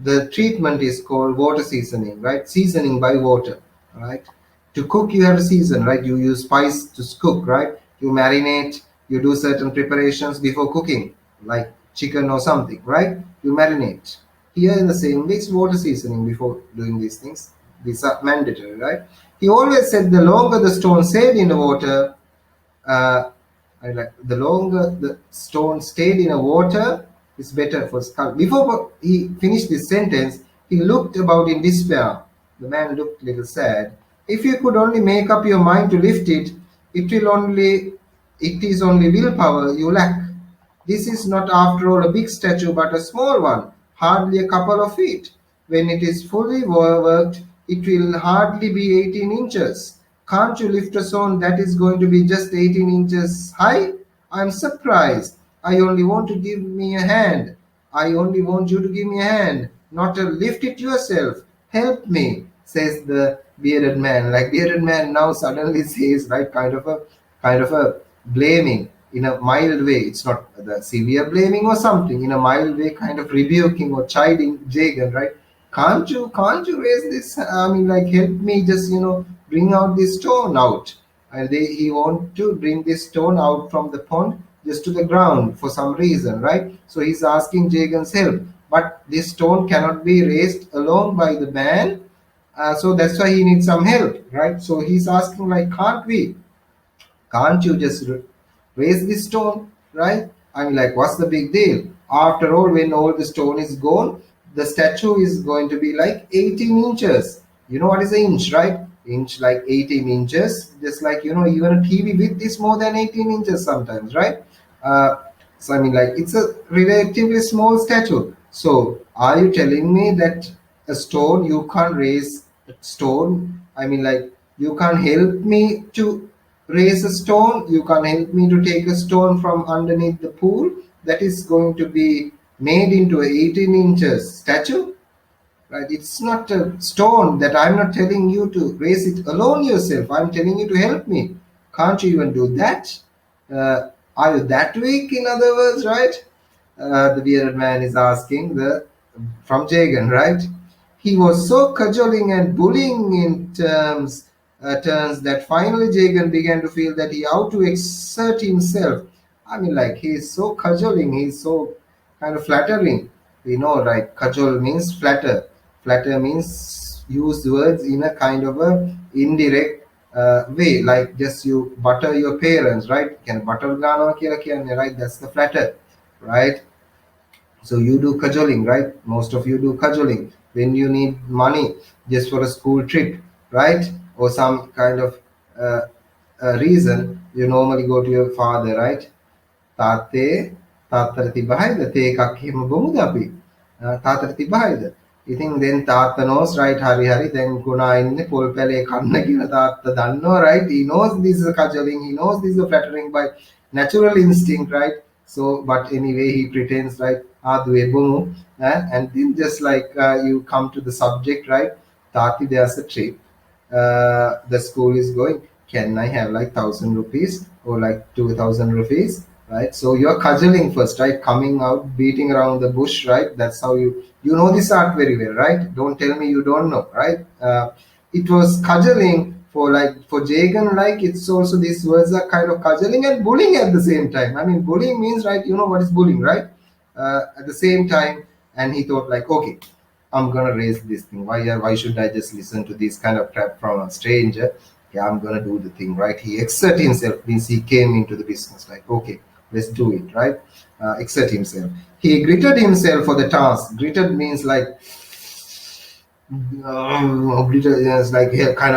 [SPEAKER 1] the treatment is called water seasoning, right? Seasoning by water, right? To cook, you have to season, right? You use spice to cook, right? You marinate, you do certain preparations before cooking, like chicken or something, right? You marinate. Here in the same way, it's water seasoning before doing these things. These are mandatory, right? He always said the longer the stone stayed in the water, uh, the longer the stone stayed in the water, is better for sculpture. Before he finished this sentence, he looked about in despair. The man looked a little sad. If you could only make up your mind to lift it, it is only willpower you lack. This is not, after all, a big statue, but a small one, hardly a couple of feet. When it is fully worked, it will hardly be 18 inches. Can't you lift a stone that is going to be just 18 inches high? I'm surprised. I only want to give me a hand. I only want you to give me a hand, not to lift it yourself. Help me, says the bearded man. Like, bearded man now suddenly says, right, kind of a blaming in a mild way. It's not the severe blaming or something. In a mild way, kind of rebuking or chiding Jagan, right? Can't you raise this? I mean, like, help me, just bring out this stone out. And he want to bring this stone out from the pond just to the ground for some reason, right? So he's asking Jagan's help, but this stone cannot be raised alone by the man. So that's why he needs some help, right? So he's asking, like, can't you just raise this stone, right? I mean, like, what's the big deal? After all, when all the stone is gone, the statue is going to be like 18 inches. You know what is an inch, right? Inch, like 18 inches. Just like, even a TV width is more than 18 inches sometimes, right? So, I mean, like, it's a relatively small statue. So, are you telling me that a stone, you can't raise a stone? I mean, like, you can't help me to raise a stone, you can help me to take a stone from underneath the pool that is going to be made into a 18 inches statue, right? It's not a stone that I'm not telling you to raise it alone yourself. I'm telling you to help me. Can't you even do that? Are you that weak, in other words, right? The bearded man is asking the from Jagan, right? He was so cajoling and bullying in turns that finally Jagan began to feel that he ought to exert himself. I mean, like he's so cajoling, he's so kind of flattering. We know, right? Cajole means flatter. Flatter means use words in a kind of a indirect way, like just you butter your parents, right? Can butter gana kira kiyanne, right? That's the flatter, right? So you do cajoling, right? Most of you do cajoling when you need money just for a school trip, right? Or some kind of uh, reason. You normally go to your father, right? තාත්තේ තාත්තට තිබහයිද තේ එකක් එහෙම බොමුද අපි තාත්තට තිබහයිද ඉතින් then තාත්තා knows right හරි දැන් ගුණා ඉන්නේ පොල් පැලේ කන්න කියලා තාත්තා දන්නවා right he knows this is a cajoling he knows this is a flattering by natural instinct right so but anyway he pretends right ආදුවේ බොමු and then just like you come to the subject right තාත්ති there's a trip the school is going can I have like 1,000 rupees or like 2,000 rupees right so you're cajoling first right coming out beating around the bush right that's how you know this art very well right don't tell me you don't know right it was cajoling for Jagan like it's also these words are kind of cajoling and bullying at the same time I mean bullying means right you know what is bullying right at the same time and he thought like okay I'm gonna raise this thing why should I just listen to this kind of crap from a stranger yeah I'm gonna do the thing right he exert himself means he came into the business like okay let's do it right exert himself he gritted himself for the task gritted means like gritted is like he kind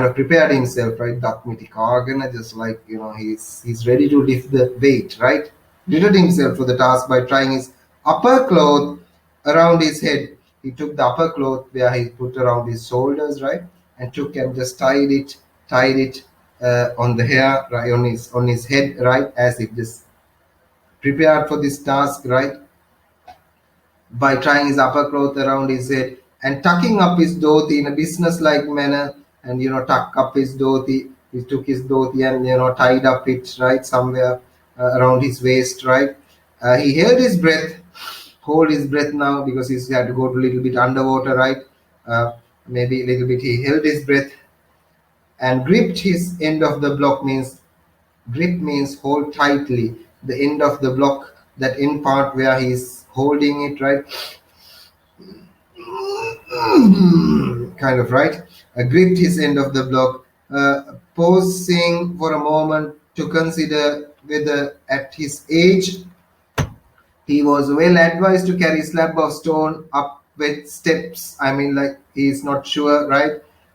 [SPEAKER 1] of prepared himself right Dakmiti Kagana just like you know he's ready to lift the weight right gritted himself for the task by trying his upper cloth around his head he took the upper cloth where he put around his shoulders right and took and just tied it on the hair right on his head right as if just prepared for this task, right? By tying his upper cloth around his head and tucking up his dhoti in a business-like manner, and tuck up his dhoti. He took his dhoti and tied up it right somewhere around his waist, right? He held his breath, hold his breath now because he's had to go to a little bit underwater, right? Maybe a little bit. He held his breath and gripped his end of the block means grip means hold tightly the end of the block that end part where he's holding it right kind of right gripped his end of the block pausing for a moment to consider whether at his age he was well advised to carry slab of stone up with steps. I mean, like he's not sure, right?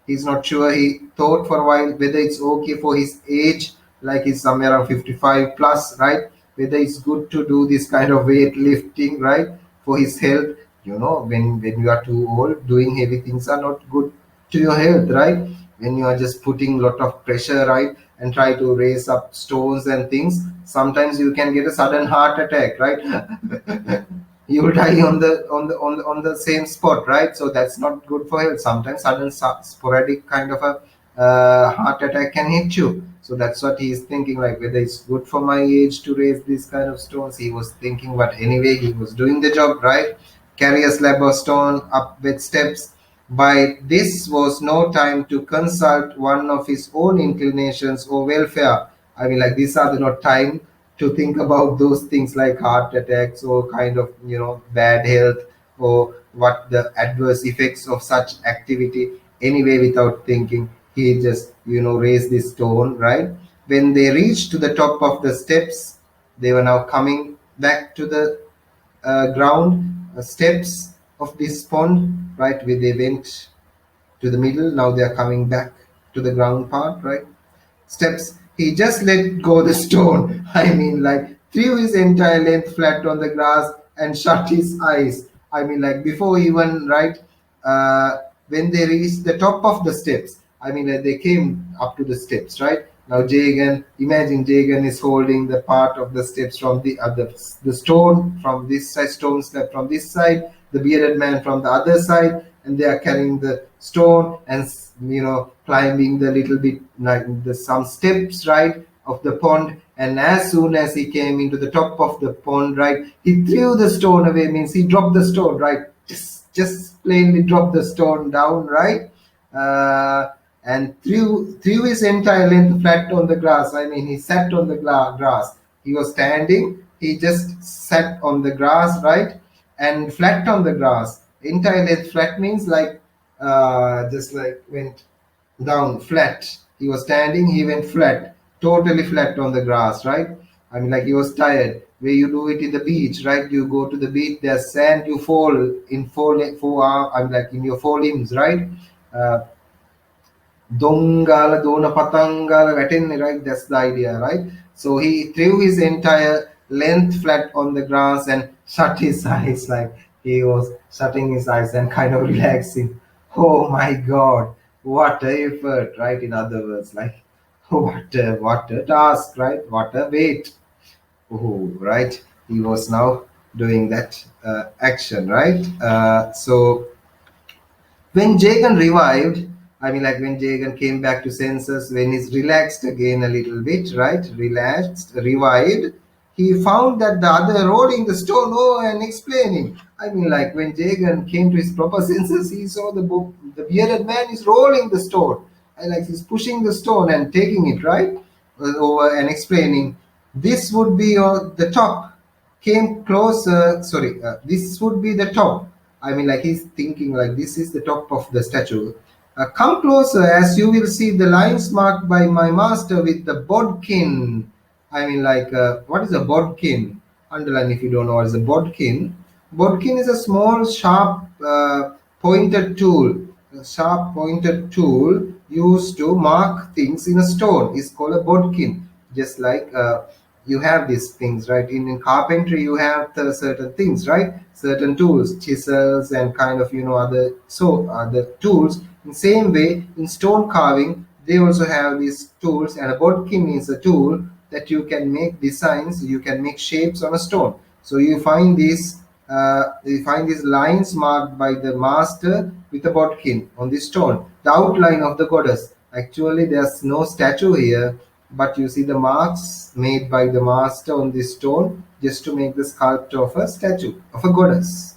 [SPEAKER 1] He's not sure. He thought for a while whether it's okay for his age, like he's somewhere around 55 plus, right? Whether it's good to do this kind of weightlifting, right? For his health. When you are too old, doing heavy things are not good to your health, right? When you are just putting lot of pressure, right? And try to raise up stones and things, sometimes you can get a sudden heart attack, right? You will die on the same spot, right? So that's not good for health. Sometimes sudden sporadic kind of a heart attack can hit you. So that's what he is thinking, like whether it's good for my age to raise these kind of stones. He was thinking, but anyway, he was doing the job, right? Carry a slab of stone up with steps. By this was no time to consult one of his own inclinations or welfare. I mean, like these are the not time to think about those things like heart attacks or kind of bad health or what the adverse effects of such activity. Anyway, without thinking, he just raised this stone, right? When they reached to the top of the steps, they were now coming back to the ground steps of this pond, right? Where they went to the middle, now they are coming back to the ground part, right? Steps. He just let go the stone. I mean, like threw his entire length flat on the grass and shut his eyes. I mean, like before even, right? When they reached the top of the steps, I mean, they came up to the steps, right? Now Jagan, imagine Jagan is holding the part of the steps from the stone from this side, stone step from this side, the bearded man from the other side, and they are carrying the stone and climbing the little bit like some steps, right? of the pond, and as soon as he came into the top of the pond, right, he threw the stone away, means he dropped the stone, right, just plainly dropped the stone down, right, uh, and threw his entire length flat on the grass. I mean, he sat on the grass. He was standing, he just sat on the grass, right, and flat on the grass. Entire length flat means like just like went down flat. He was standing, he went flat, totally flat on the grass, right? I mean, like he was tired. Where you do it in the beach, right? You go to the beach, there's sand, you fall in four I'm like in your four limbs, right? Uh, Dongala, Dona Patangala, Latin, right? That's the idea, right? So he threw his entire length flat on the grass and shut his eyes, like he was shutting his eyes and kind of relaxing. Oh my God, what a effort, right? In other words, like what a task, right? What a weight. Oh, right. He was now doing that action, right? So when Jagan revived, I mean, like when Jagan came back to senses, when he's relaxed again a little bit, right? Relaxed, revived, he found that the other rolling the stone over and explaining. I mean, like when Jagan came to his proper senses, he saw the bearded man is rolling the stone. And like he's pushing the stone and taking it, right? Over and explaining. This would be the top came closer. Sorry, this would be the top. I mean, like he's thinking like this is the top of the statue. Come closer, as you will see the lines marked by my master with the bodkin. I mean, like what is a bodkin? Underline if you don't know what is a bodkin. Bodkin is a small, sharp, pointed tool. A sharp pointed tool used to mark things in a stone is called a bodkin. Just like you have these things, right? In carpentry you have the certain things, right? Certain tools, chisels and kind of other tools. In same way, in stone carving they also have these tools, and a bodkin is a tool that you can make designs, you can make shapes on a stone. So you find these lines marked by the master with a bodkin on the stone, the outline of the goddess. Actually there's no statue here, but you see the marks made by the master on this stone just to make the sculpture of a statue of a goddess.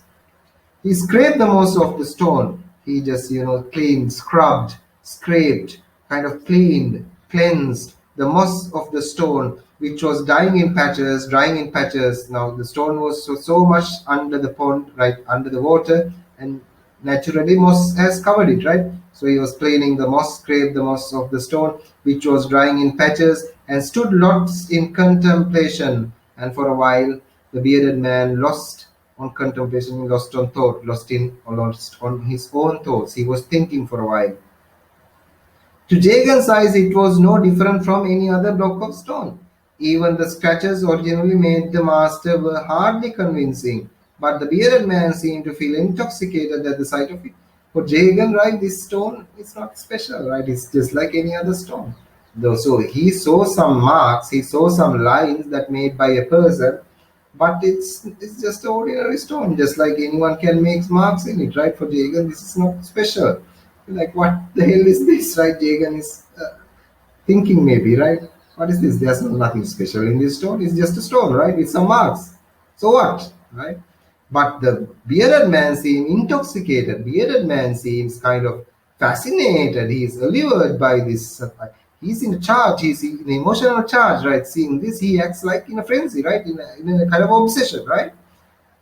[SPEAKER 1] He scraped the most of the stone. He just, cleaned, scrubbed, scraped, kind of cleaned, cleansed the most of the stone, which was drying in patches. Now the stone was so much under the pond, right, under the water, and naturally moss has covered it, right? So he was cleaning the moss, scraped the moss of the stone, which was drying in patches, and stood lost in contemplation. And for a while, the bearded man lost on contemplation, lost on thought, lost on his own thoughts. He was thinking for a while. To Jagan's eyes, it was no different from any other block of stone. Even the scratches originally made the master were hardly convincing, but the bearded man seemed to feel intoxicated at the sight of it. For Jagan, right, this stone is not special, right? It's just like any other stone. Though, so he saw some marks, he saw some lines that made by a person, but it's just an ordinary stone, just like anyone can make marks in it, right? For Jagan, this is not special. Like, what the hell is this, right? Jagan is thinking maybe, right? What is this? There's nothing special in this stone. It's just a stone, right? It's some marks. So what, right? But the bearded man seems intoxicated. Bearded man seems kind of fascinated. He is allured by this. He's in a charge. He's in an emotional charge, right? Seeing this, he acts like in a frenzy, right? In a kind of obsession, right?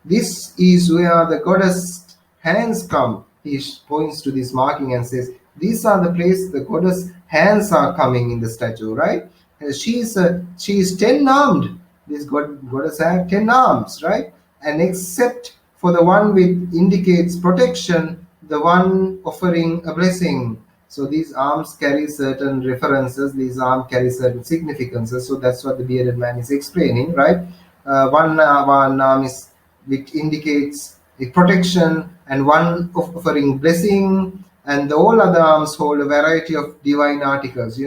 [SPEAKER 1] This is where the goddess hands come. He points to this marking and says, these are the place the goddess hands are coming in the statue, right? She is 10 armed. This goddess has 10 arms, right? And except for the one which indicates protection, the one offering a blessing. So these arms carry certain references, these arms carry certain significances. So that's what the bearded man is explaining, right? One arm is which indicates a protection, and one offering blessing, and the all other arms hold a variety of divine articles.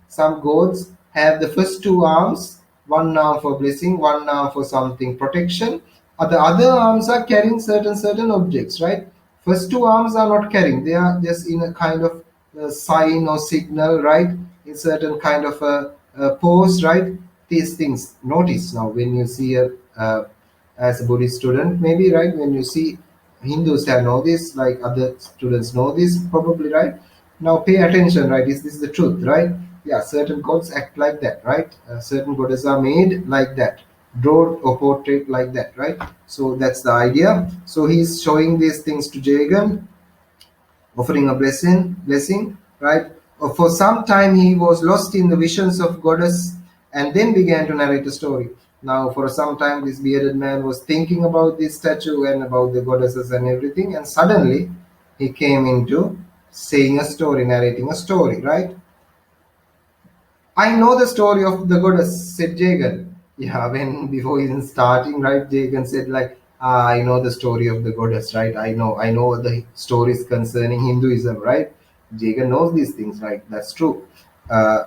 [SPEAKER 1] Some gods have the first two arms, one arm for blessing, one arm for something protection. The other arms are carrying certain objects, right? First two arms are not carrying; they are just in a kind of sign or signal, right? In certain kind of a pose, right? These things. Notice now when you see as a Buddhist student, maybe, right? When you see Hindus have know this, like other students know this, probably, right? Now pay attention, right? Is this the truth, right? Yeah, certain gods act like that, right? Certain goddesses are made like that, drawn or portrait like that, right? So that's the idea. So he's showing these things to Jagan, offering a blessing, right? For some time he was lost in the visions of goddess and then began to narrate a story. Now, for some time, this bearded man was thinking about this statue and about the goddesses and everything, and suddenly he came into saying a story, narrating a story, right? I know the story of the goddess, said Jagan. Yeah, when before even starting, right, Jagan said like, I know the story of the goddess, right? I know the stories concerning Hinduism, right? Jagan knows these things, right? That's true. Uh,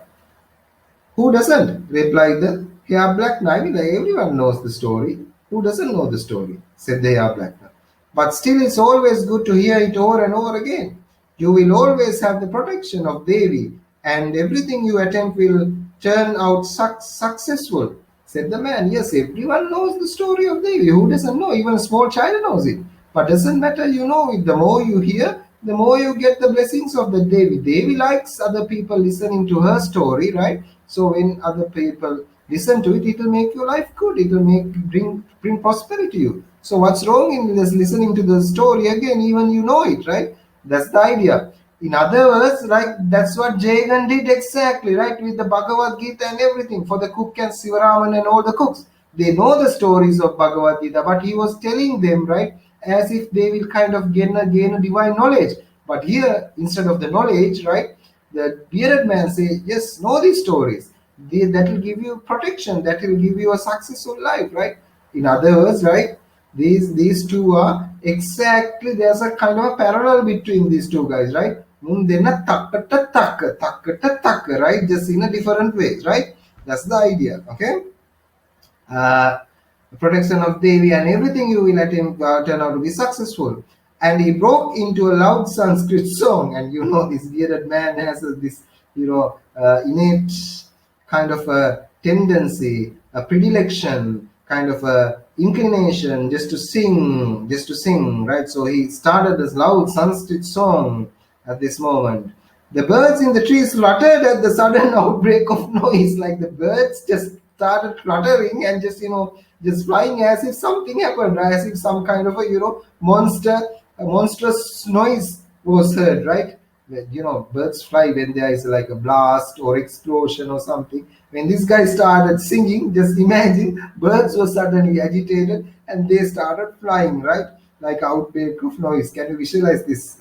[SPEAKER 1] who doesn't? Replied the hair black knight. Like, everyone knows the story. Who doesn't know the story? Said the hair black knight. But still, it's always good to hear it over and over again. You will always have the protection of Devi, and everything you attempt will turn out successful. Said the man. Yes, everyone knows the story of Devi. Who doesn't know? Even a small child knows it. But doesn't matter, you know it. The more you hear, the more you get the blessings of the Devi. Devi likes other people listening to her story, right? So when other people listen to it, it will make your life good. It will bring prosperity to you. So what's wrong in just listening to the story again, even you know it, right? That's the idea. In other words, like that's what Jagan did exactly, right? With the Bhagavad Gita and everything for the cook and Sivaraman and all the cooks. They know the stories of Bhagavad Gita, but he was telling them, right, as if they will kind of gain a divine knowledge. But here, instead of the knowledge, right, the bearded man say, yes, know these stories. That will give you protection. That will give you a successful life, right? In other words, right, these two are exactly, there's a kind of a parallel between these two guys, right? Mundena takkata takka, takkata takka, right? Just in a different ways, right? That's the idea, okay? uh, Protection of Devi and everything you will attempt turn out to be successful. And he broke into a loud Sanskrit song, and you know this bearded man has this innate kind of a tendency, a predilection, kind of a inclination just to sing, right? So he started this loud Sanskrit song at this moment. The birds in the trees fluttered at the sudden outbreak of noise, like the birds just started fluttering and just flying as if something happened, as if some kind of a monstrous noise was heard, right? Birds fly when there is like a blast or explosion or something. When this guy started singing, just imagine birds were suddenly agitated and they started flying, right? Like outbreak of noise. Can you visualize this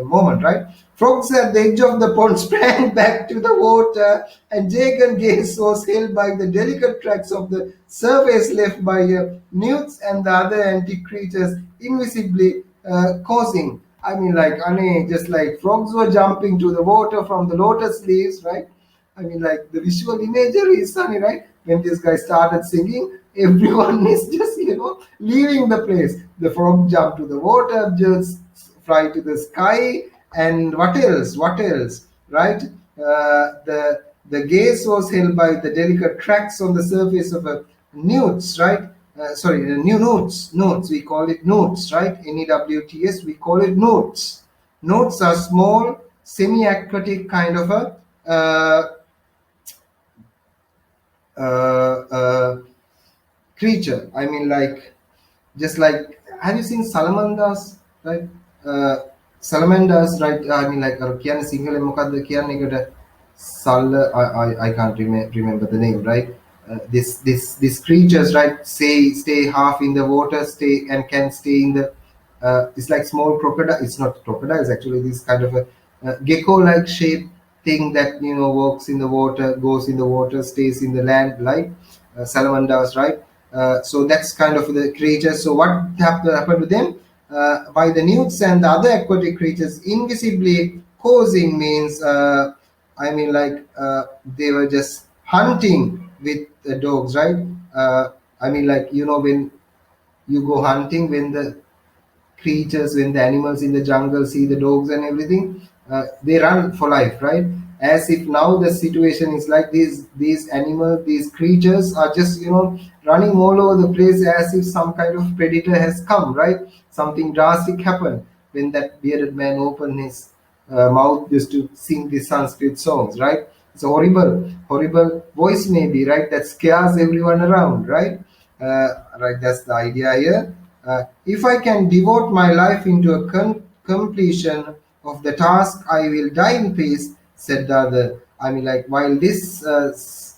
[SPEAKER 1] moment, right? Frogs at the edge of the pond sprang back to the water, and Jagan gaze was held by the delicate tracks of the surface left by newts and the other antique creatures invisibly causing. I mean, like, just like frogs were jumping to the water from the lotus leaves, right? I mean, like the visual imagery is funny, right? When this guy started singing, everyone is just, leaving the place. The frog jumped to the water, just fly to the sky, and what else? What else? Right? The gaze was held by the delicate cracks on the surface of a newts, right? Sorry, new notes. Notes, we call it notes, right? NEWTS, we call it notes. Notes are small, semi-aquatic kind of a uh, uh, creature. I mean, like, just like, have you seen salamanders, right? uh, Salamanders, right? I mean, like, කියන්නේ සිංහලෙන් මොකද්ද කියන්නේ එකට? I can't remember the name, right? These creatures, right, stay half in the water, stay and can stay in the it's like small crocodile. It's not crocodiles actually. This kind of a gecko-like shape thing that walks in the water, goes in the water, stays in the land, like salamanders, right? So that's kind of the creatures. So what happened to them? By the newts and the other aquatic creatures invisibly causing means, I mean, like, they were just hunting with the dogs, right? I mean, like, when you go hunting, when the creatures, when the animals in the jungle see the dogs and everything, they run for life, right? as if now the situation is like these animals, these creatures are just running all over the place, as if some kind of predator has come, right? Something drastic happened when that bearded man opened his mouth just to sing these Sanskrit songs, right? It's a horrible voice, maybe, right? That scares everyone around, right? Right, that's the idea here. If I can devote my life into a completion of the task, I will die in peace, said the other. I mean, like, while the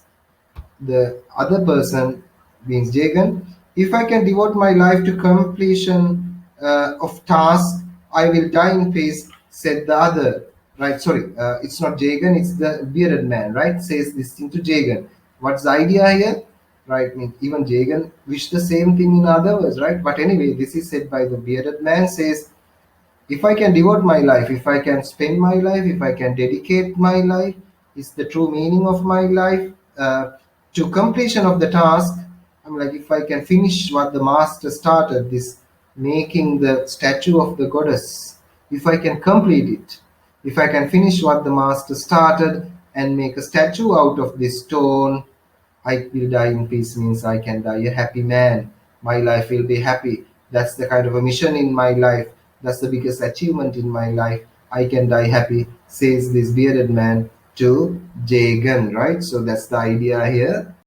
[SPEAKER 1] other person means Jagan, if I can devote my life to completion of task, I will die in peace, said the other. Right, sorry, it's not Jagan, it's the bearded man, right? Says this thing to Jagan. What's the idea here? Right, I mean, even Jagan wished the same thing in other words, right? But anyway, this is said by the bearded man, says, if I can devote my life, if I can spend my life, if I can dedicate my life, is the true meaning of my life to completion of the task. I'm like, if I can finish what the master started, this making the statue of the goddess, if I can complete it, if I can finish what the master started and make a statue out of this stone, I will die in peace means I can die a happy man. My life will be happy. That's the kind of a mission in my life. That's the biggest achievement in my life. I can die happy, says this bearded man to Jagan, right? So that's the idea here.